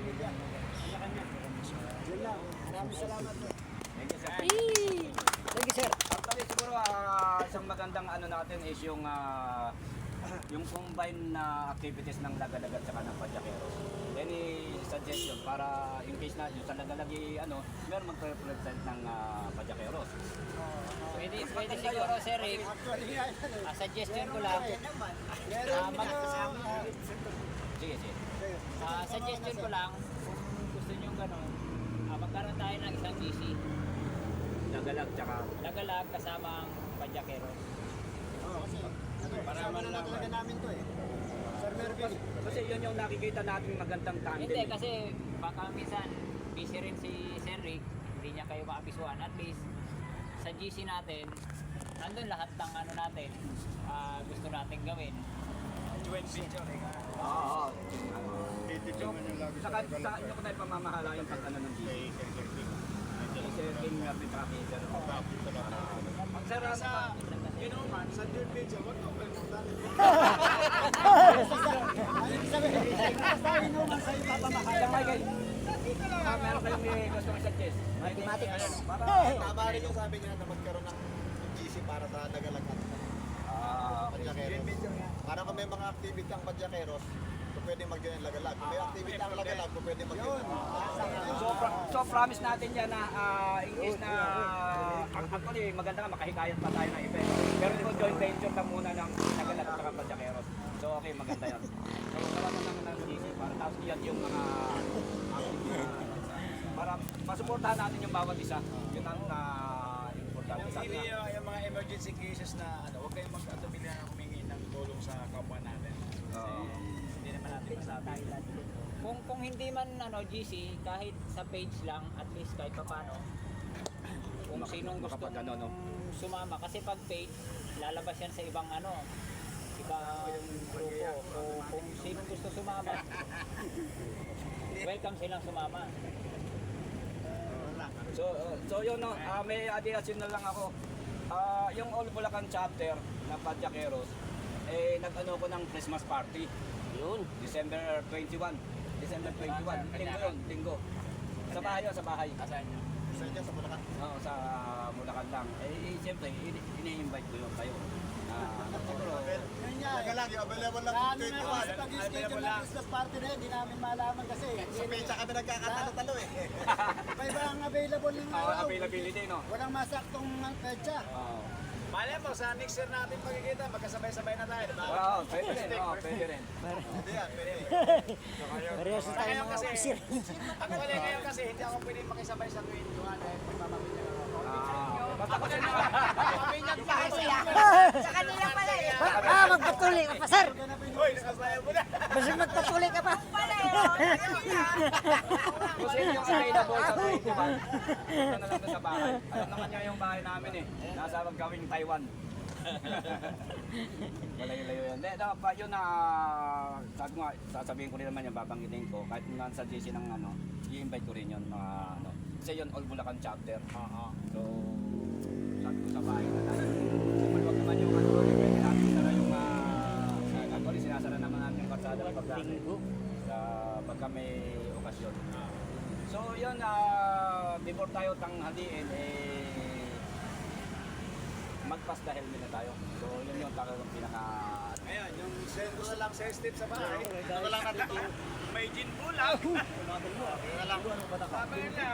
pamilya. Kanya-kanya. Yun lang. Maraming salamat. Thank you, sir. Thank you, sir. Actually, siguro isang magandang ano natin is yung combine na activities ng Lagalag at saka ng Padyakeros. Any suggestion para in case na yung sa Lagalag meron magre-represent ng Padyakeros. Pwede siguro, Sir Rick. Suggestion ko lang. Sige, sige. Suggestion ko lang, kung gusto nyo gano'n, magkaroon tayo ng isang GC. Lagalag tsaka Lagalag kasama ang Padyakeros. Para na talaga namin to eh. Sir Mervin. kasi yun yung nakikita natin magandang tandem. Hindi, kasi baka minsan busy rin si Sir Rick, hindi niya kayo maabisuan. At least, sa GC natin, nandun lahat ng ano natin, gusto natin gawin. Joint venture eh. Oo. Titignan nyo lagi Saka sa inyo ko tayo pamamahala yung pag-ano ng GC. Sir King Sir. Ang sir, You know man, sa joint venture, wag mo kalimutan. Sabihin mo man sa ipapamahal. meron kayong gusto mong suggest? Mathematics. Tama rin yung sabi niya na magkaroon ng GC para sa Lagalag at Padyakeros. Para kung may mga activity ang Padyakeros, pwede mag-join ang Lagalag. Kung may activity ang Lagalag, pwede mag-join. So promise natin yan na in case na actually maganda nga makahikayat pa tayo ng event. Pero ito joint venture na muna ng Lagalag at saka Padyakeros. So okay, maganda yan. So salamat naman ng GC para tapos yan yung mga para masuportahan natin yung bawat isa. Yun ang importante sa atin. Yung mga emergency cases na huwag kayong mag-atubili na humingi ng tulong sa kapwa natin. Hindi naman natin masabi. Kung hindi man GC, kahit sa page lang, at least kahit pa paano, kung sinong gusto sumama. Kasi pag page, lalabas yan sa ibang ibang grupo. Kung sinong gusto sumama, welcome silang sumama. So yun may addition na lang ako. Yung All Bulacan chapter ng Padyakeros, nag-ano ko ng Christmas party. Yun, December 21. Linggo. Sa bahay yun, sa bahay. Sa inyo, sa Bulacan. Oo, sa Bulacan lang. Siyempre, ini-invite ko yun kayo. Siguro, Lagalag, yung available lang Ano 21. na pag-schedule ng Christmas party na yun, hindi namin malaman kasi. Sa pecha kami nagkakatalo-talo eh. Iba ang available ng availability, no? Walang masaktong petsa. Oo. Malay mo, sa next year natin pagkikita, magkasabay-sabay na tayo, diba? Oo, pwede rin. Pwede rin. Hindi yan, pwede. Parehas na tayo mga officer. Actually, ngayon kasi hindi ako pwede makisabay sa 21 dahil may papamilya ako. Basta kasi na. Papamilya pa ako siya. Sa kanila pala eh. Magpatuloy ka pa, sir. Hoy, nakasayaw mo na. Basta magpatuloy ka pa. Kung sino yung available sa 21, punta na lang doon sa bahay. Alam naman niya yung bahay namin eh. Nasa magkawing Taiwan. Malayo-layo yun. Dapat yun na, sabi nga, sasabihin ko rin naman yung babanggitin ko. Kahit nasa GC ng i-invite ko rin yun. Kasi yun, All Bulacan chapter. So, sabi ko sa bahay na tayo. Huwag naman yung pwede natin sara yung actually sinasara naman natin yung karsada ng pagdami. Pagka may okasyon. So yun, before tayo tanghaliin, magpas-dahil muna tayo. So yun yung talagang pinaka... Ayan, yung gusto na lang sensitive sa bahay. Ito lang natin. May gin po lang. Ito na lang. Sabi nila,